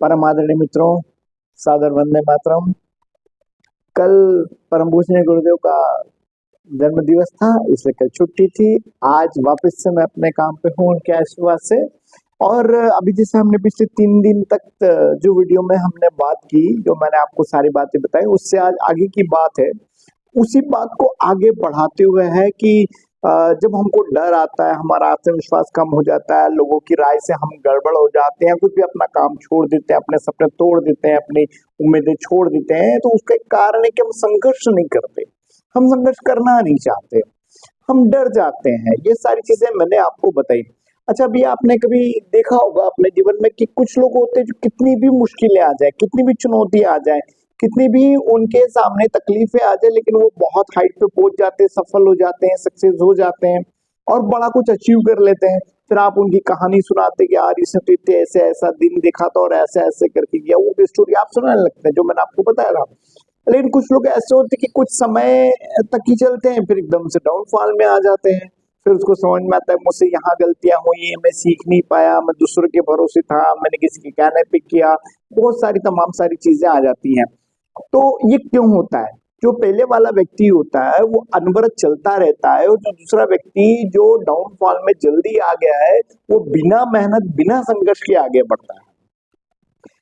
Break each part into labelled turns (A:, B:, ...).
A: परम आदरणीय मित्रों, सादर वंदे मातरम। कल परम पूजनीय गुरुदेव का जन्म दिवस था, इसलिए कल छुट्टी थी। आज वापस से मैं अपने काम पे हूँ उनके आशीर्वाद से। और अभी जैसे हमने पिछले 3 दिन तक जो वीडियो में हमने बात की, जो मैंने आपको सारी बातें बताई, उससे आज आगे की बात है। उसी बात को आगे बढ़ाते हुए है कि जब हमको डर आता है, हमारा आत्मविश्वास कम हो जाता है, लोगों की राय से हम गड़बड़ हो जाते हैं, कुछ भी अपना काम छोड़ देते हैं, अपने सपने तोड़ देते हैं, अपनी उम्मीदें छोड़ देते हैं, तो उसका एक कारण है कि हम संघर्ष नहीं करते, हम संघर्ष करना नहीं चाहते, हम डर जाते हैं। ये सारी चीजें मैंने आपको बताई। अच्छा, अभी आपने कभी देखा होगा अपने जीवन में कि कुछ लोग होते हैं जो कितनी भी मुश्किलें आ जाए, कितनी भी चुनौती आ जाए, कितनी भी उनके सामने तकलीफें आ जाए, लेकिन वो बहुत हाइट पे पहुंच जाते हैं, सफल हो जाते हैं, सक्सेस हो जाते हैं और बड़ा कुछ अचीव कर लेते हैं। फिर आप उनकी कहानी सुनाते कि यार इसने तो इतने ऐसे ऐसा दिन देखा था और ऐसे ऐसे करके किया, वो स्टोरी आप सुनाने लगते हैं जो मैंने आपको बताया था। लेकिन कुछ लोग ऐसे होते हैं कि कुछ समय तक ही चलते हैं, फिर एकदम से डाउनफॉल में आ जाते हैं। फिर उसको समझ में आता है मुझसे यहाँ गलतियां हुई, मैं सीख नहीं पाया, मैं दूसरों के भरोसे था, मैंने किसी के कहने पे किया, बहुत सारी तमाम सारी चीजें आ जाती हैं। तो ये क्यों होता है? जो पहले वाला व्यक्ति होता है वो अनवरत चलता रहता है, और जो दूसरा व्यक्ति जो डाउनफॉल में जल्दी आ गया है, वो बिना मेहनत बिना संघर्ष के आगे बढ़ता है।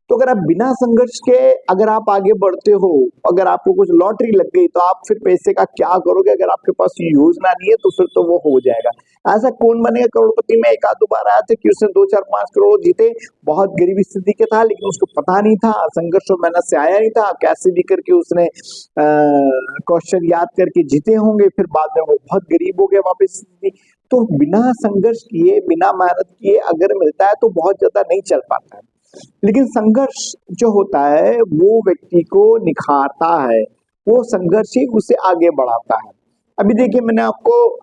A: तो अगर आप बिना संघर्ष के अगर आप आगे बढ़ते हो, अगर आपको कुछ लॉटरी लग गई, तो आप फिर पैसे का क्या करोगे? अगर आपके पास योजना नहीं है तो फिर तो वो हो जाएगा। ऐसा कौन बनेगा करोड़पति में? एक आध बार आया था कि उसने 2 4 5 करोड़ जीते, बहुत गरीबी स्थिति के था, लेकिन उसको पता नहीं था, संघर्ष और मेहनत से आया नहीं था, कैसे भी करके उसने क्वेश्चन याद करके जीते होंगे, फिर बाद में वो बहुत गरीब हो गया वापस। तो बिना संघर्ष किए, बिना मेहनत किए अगर मिलता है तो बहुत ज्यादा नहीं चल पाता है। लेकिन संघर्ष जो होता है वो व्यक्ति को निखारता है, वो संघर्ष ही उसे आगे बढ़ाता है। अभी देखिए,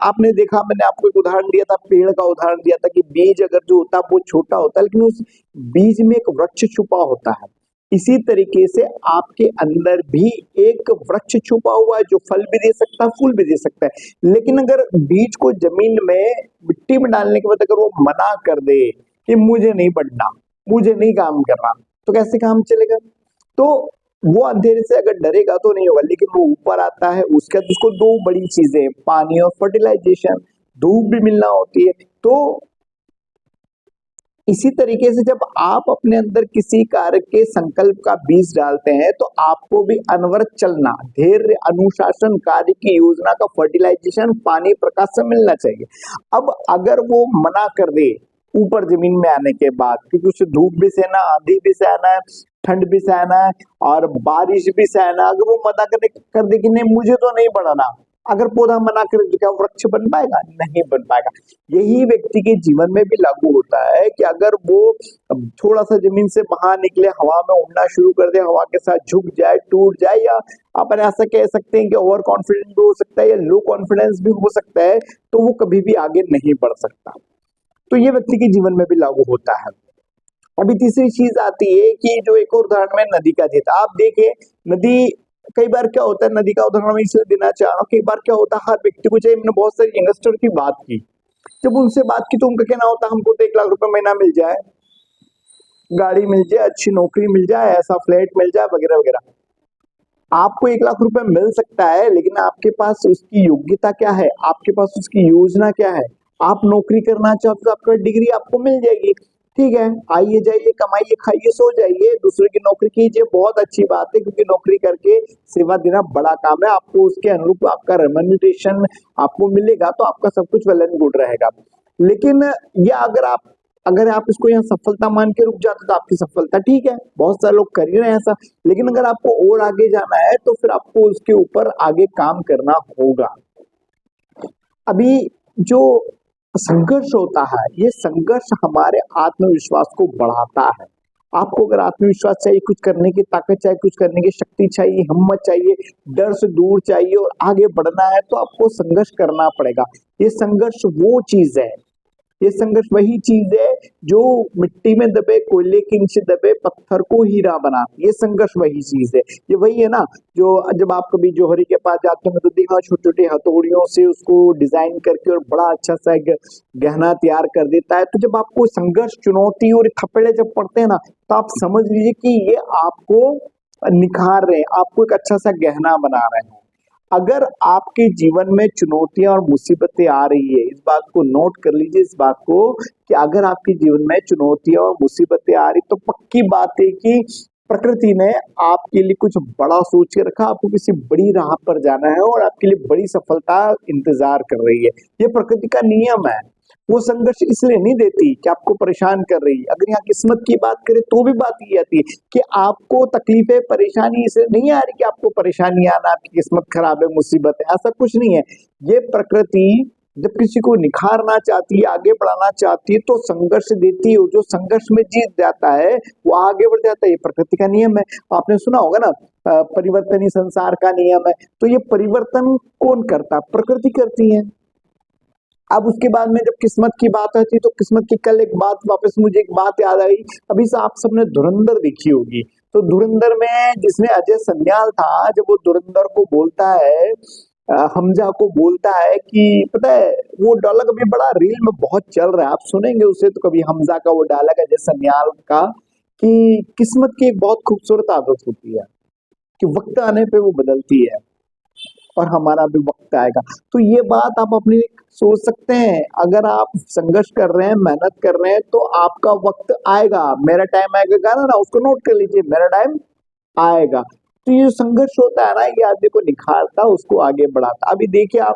A: आपने देखा, मैंने आपको एक उदाहरण दिया था, पेड़ का उदाहरण दिया था कि बीज अगर जो होता है वो छोटा होता है, लेकिन उस बीज में एक वृक्ष छुपा होता है। इसी तरीके से आपके अंदर भी एक वृक्ष छुपा हुआ है जो फल भी दे सकता है, फूल भी दे सकता है। लेकिन अगर बीज को जमीन में मिट्टी में डालने के बाद अगर वो मना कर दे कि मुझे नहीं बढ़ना, मुझे नहीं काम करना, तो कैसे काम चलेगा? तो वो अंधेरे से अगर डरेगा तो नहीं होगा। लेकिन वो ऊपर आता है, उसके बाद उसको 2 बड़ी चीजें, पानी और फर्टिलाइजेशन, धूप भी मिलना होती है। तो इसी तरीके से जब आप अपने अंदर किसी कार्य के संकल्प का बीज डालते हैं, तो आपको भी अनवरत चलना, धैर्य, अनुशासन, कार्य की योजना का फर्टिलाइजेशन, पानी, प्रकाश से मिलना चाहिए। अब अगर वो मना कर दे ऊपर जमीन में आने के बाद, क्योंकि उसे धूप भी सहना, आंधी भी सहना है, ठंड भी सहना है और बारिश भी सहना है, अगर वो मना कर दे कि नहीं मुझे तो नहीं बढ़ना, अगर पौधा मना करे तो क्या वृक्ष बन पाएगा? नहीं बन पाएगा। यही व्यक्ति के जीवन में भी लागू होता है कि अगर वो थोड़ा सा जमीन से बाहर निकले, हवा में उड़ना शुरू कर दे, हवा के साथ झुक जाए, टूट जाए, या अपन ऐसा कह सकते हैं कि ओवर कॉन्फिडेंस भी हो सकता है या लो कॉन्फिडेंस भी हो सकता है, तो वो कभी भी आगे नहीं बढ़ सकता। तो ये व्यक्ति के जीवन में भी लागू होता है। अभी तीसरी चीज आती है कि जो एक और उदाहरण में नदी का देता, आप देखिए नदी, कई बार क्या होता है, नदी का उदाहरण मैं इसलिए देना चाह रहा हूँ, कई बार क्या होता है हर व्यक्ति को चाहिए, मैंने बहुत सारे यंगस्टर की बात की, जब उनसे बात की तो उनका कहना होता है हमको तो 1 लाख रुपए महीना मिल जाए, गाड़ी मिल जाए, अच्छी नौकरी मिल जाए, ऐसा फ्लैट मिल जाए, वगैरह वगैरह। आपको 1 लाख रुपए मिल सकता है, लेकिन आपके पास उसकी योग्यता क्या है, आपके पास उसकी योजना क्या है? आप नौकरी करना चाहते हो तो आपका डिग्री आपको मिल जाएगी, ठीक है, आइए जाइए, कमाइए, खाइए, सो जाइए, दूसरे की नौकरी कीजिए, बहुत अच्छी बात है, क्योंकि नौकरी करके सेवा देना बड़ा काम है, आपको उसके अनुरूप आपका रेम्यूनरेशन आपको मिलेगा, तो आपका सब कुछ वेल एंड गुड रहेगा। लेकिन या अगर आप इसको यहाँ सफलता मान के रुक जाते तो आपकी सफलता ठीक है, बहुत सारे लोग कर ही रहे हैं ऐसा, लेकिन अगर आपको और आगे जाना है तो फिर आपको उसके ऊपर आगे काम करना होगा। अभी जो संघर्ष होता है, ये संघर्ष हमारे आत्मविश्वास को बढ़ाता है। आपको अगर आत्मविश्वास चाहिए, कुछ करने की ताकत चाहिए, कुछ करने की शक्ति चाहिए, हिम्मत चाहिए, डर से दूर चाहिए और आगे बढ़ना है, तो आपको संघर्ष करना पड़ेगा। ये संघर्ष वो चीज है ये संघर्ष वही चीज है जो मिट्टी में दबे, कोयले के नीचे दबे पत्थर को हीरा बनाती है। ये संघर्ष वही चीज है। ये वही है ना, जो जब आप कभी जौहरी के पास जाते हो तो देखो छोटी छोटी हथौड़ियों से उसको डिजाइन करके और बड़ा अच्छा सा गहना तैयार कर देता है। तो जब आपको संघर्ष, चुनौती और थप्पड़े जब पड़ते हैं ना, तो आप समझ लीजिए कि ये आपको निखार रहे हैं, आपको एक अच्छा सा गहना बना रहे हैं। अगर आपके जीवन में चुनौतियां और मुसीबतें आ रही है, इस बात को नोट कर लीजिए, इस बात को कि अगर आपके जीवन में चुनौतियां और मुसीबतें आ रही, तो पक्की बात है कि प्रकृति ने आपके लिए कुछ बड़ा सोच के रखा, आपको किसी बड़ी राह पर जाना है और आपके लिए बड़ी सफलता इंतजार कर रही है। ये प्रकृति का नियम है। वो संघर्ष इसलिए नहीं देती कि आपको परेशान कर रही है। अगर यहाँ किस्मत की बात करें तो भी बात ये आती है कि आपको तकलीफें, परेशानी इसलिए नहीं आ रही कि आपको परेशानी आना, आपकी किस्मत खराब है, मुसीबत है, ऐसा कुछ नहीं है। ये प्रकृति जब किसी को निखारना चाहती है, आगे बढ़ाना चाहती है, तो संघर्ष देती है। जो संघर्ष में जीत जाता है वो आगे बढ़ जाता है। ये प्रकृति का नियम है। आपने सुना होगा ना, परिवर्तनीय संसार का नियम है। तो ये परिवर्तन कौन करता? प्रकृति करती है। अब उसके बाद में जब किस्मत की बात आती है, तो किस्मत की कल एक बात, वापस मुझे एक बात याद आई। अभी से आप सबने धुरंधर देखी होगी। तो धुरंधर में जिसने अजय सन्याल था, जब वो धुरंधर को बोलता है, हमजा को बोलता है कि पता है वो डायलॉग अभी बड़ा रील में बहुत चल रहा है, आप सुनेंगे उसे तो कभी, हमजा का वो डायलॉग अजय सन्याल का, कि किस्मत की एक बहुत खूबसूरत आदत होती है कि वक्त आने पे वो बदलती है और हमारा भी वक्त आएगा। तो ये बात आप अपनी सोच सकते हैं। अगर आप संघर्ष कर रहे हैं, मेहनत कर रहे हैं, तो आपका वक्त आएगा। मेरा टाइम आएगा गाना ना, उसको नोट कर लीजिए, मेरा टाइम आएगा। तो ये संघर्ष होता है ना, ये आदमी को निखारता, उसको आगे बढ़ाता। अभी देखिए आप,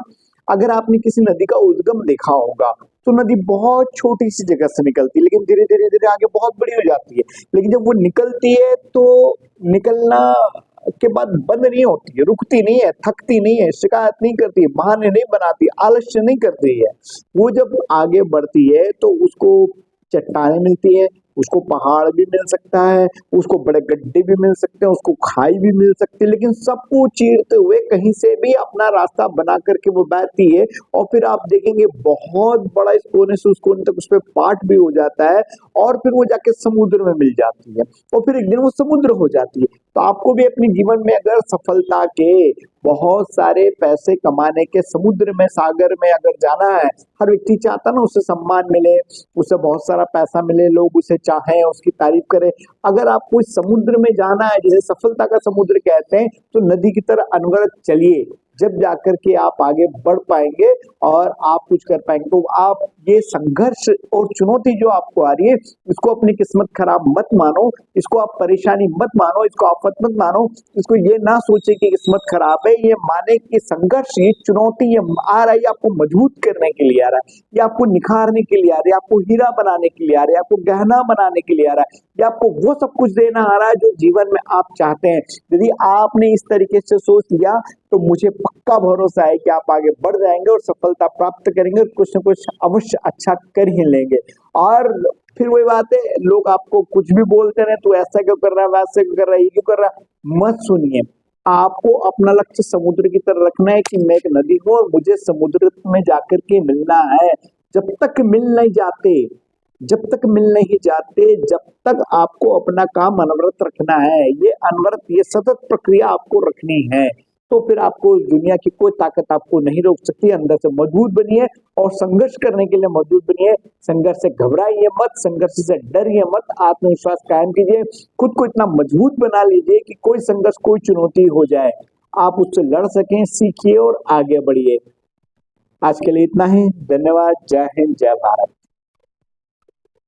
A: अगर आपने किसी नदी का उद्गम देखा होगा, तो नदी बहुत छोटी सी जगह से निकलती है, लेकिन धीरे धीरे धीरे आगे बहुत बड़ी हो जाती है। लेकिन जब वो निकलती है तो निकलना के बाद बंद नहीं होती है, रुकती नहीं है, थकती नहीं है, शिकायत नहीं करती है, बहाने नहीं बनाती, आलस्य नहीं करती है। वो जब आगे बढ़ती है तो उसको चट्टानें मिलती है, उसको पहाड़ भी मिल सकता है, उसको बड़े गड्ढे भी मिल सकते हैं, उसको खाई भी मिल सकती है, लेकिन सबको चीरते हुए कहीं से भी अपना रास्ता बना करके वो बहती है। और फिर आप देखेंगे बहुत बड़ा, इस कोने से उस कोने तक उस पर पार्ट भी हो जाता है, और फिर वो जाके समुद्र में मिल जाती है, और फिर एक दिन वो समुद्र हो जाती है। तो आपको भी अपने जीवन में अगर सफलता के, बहुत सारे पैसे कमाने के समुद्र में, सागर में अगर जाना है, हर व्यक्ति चाहता ना उसे सम्मान मिले, उसे बहुत सारा पैसा मिले, लोग उसे चाहें, उसकी तारीफ करें। अगर आपको इस समुद्र में जाना है, जिसे सफलता का समुद्र कहते हैं, तो नदी की तरह अनवरत चलिए, जब जाकर के आप आगे बढ़ पाएंगे और आप कुछ कर पाएंगे। तो आप ये संघर्ष और चुनौती जो आपको आ रही है, इसको अपनी किस्मत खराब मत मानो, इसको आप परेशानी मत मानो, इसको आफत मत मानो, इसको ये ना सोचे कि किस्मत खराब है। ये माने कि संघर्ष, ये चुनौती ये आ रहा है, आपको मजबूत करने के लिए आ रहा है, ये आपको निखारने के लिए आ रहा है, आपको हीरा बनाने के लिए आ रहा है, आपको गहना बनाने के लिए आ रहा है, ये आपको वो सब कुछ देना आ रहा है जो जीवन में आप चाहते हैं। यदि आपने इस तरीके से सोच लिया, तो मुझे पक्का भरोसा है कि आप आगे बढ़ जाएंगे और सफलता प्राप्त करेंगे, कुछ न कुछ अवश्य अच्छा कर ही लेंगे। और फिर वही बात है, लोग आपको कुछ भी बोलते रहे, तू ऐसा क्यों कर रहा है, वैसे क्यों कर रहा है, ये क्यों कर रहा है, मत सुनिए। आपको अपना लक्ष्य समुद्र की तरह रखना है कि मैं एक नदी हूं और मुझे समुद्र में जाकर के मिलना है। जब तक मिल नहीं जाते, जब तक मिल नहीं जाते, जब तक आपको अपना काम अनवरत रखना है। ये अनवरत, ये सतत प्रक्रिया आपको रखनी है, तो फिर आपको दुनिया की कोई ताकत आपको नहीं रोक सकती। अंदर से मजबूत बनिए और संघर्ष करने के लिए मजबूत बनिए। संघर्ष से घबराइए मत, संघर्ष से डरिए मत, आत्मविश्वास कायम कीजिए, खुद को इतना मजबूत बना लीजिए कि कोई संघर्ष, कोई चुनौती हो जाए, आप उससे लड़ सकें, सीखिए और आगे बढ़िए। आज के लिए इतना ही। धन्यवाद। जय हिंद, जय भारत।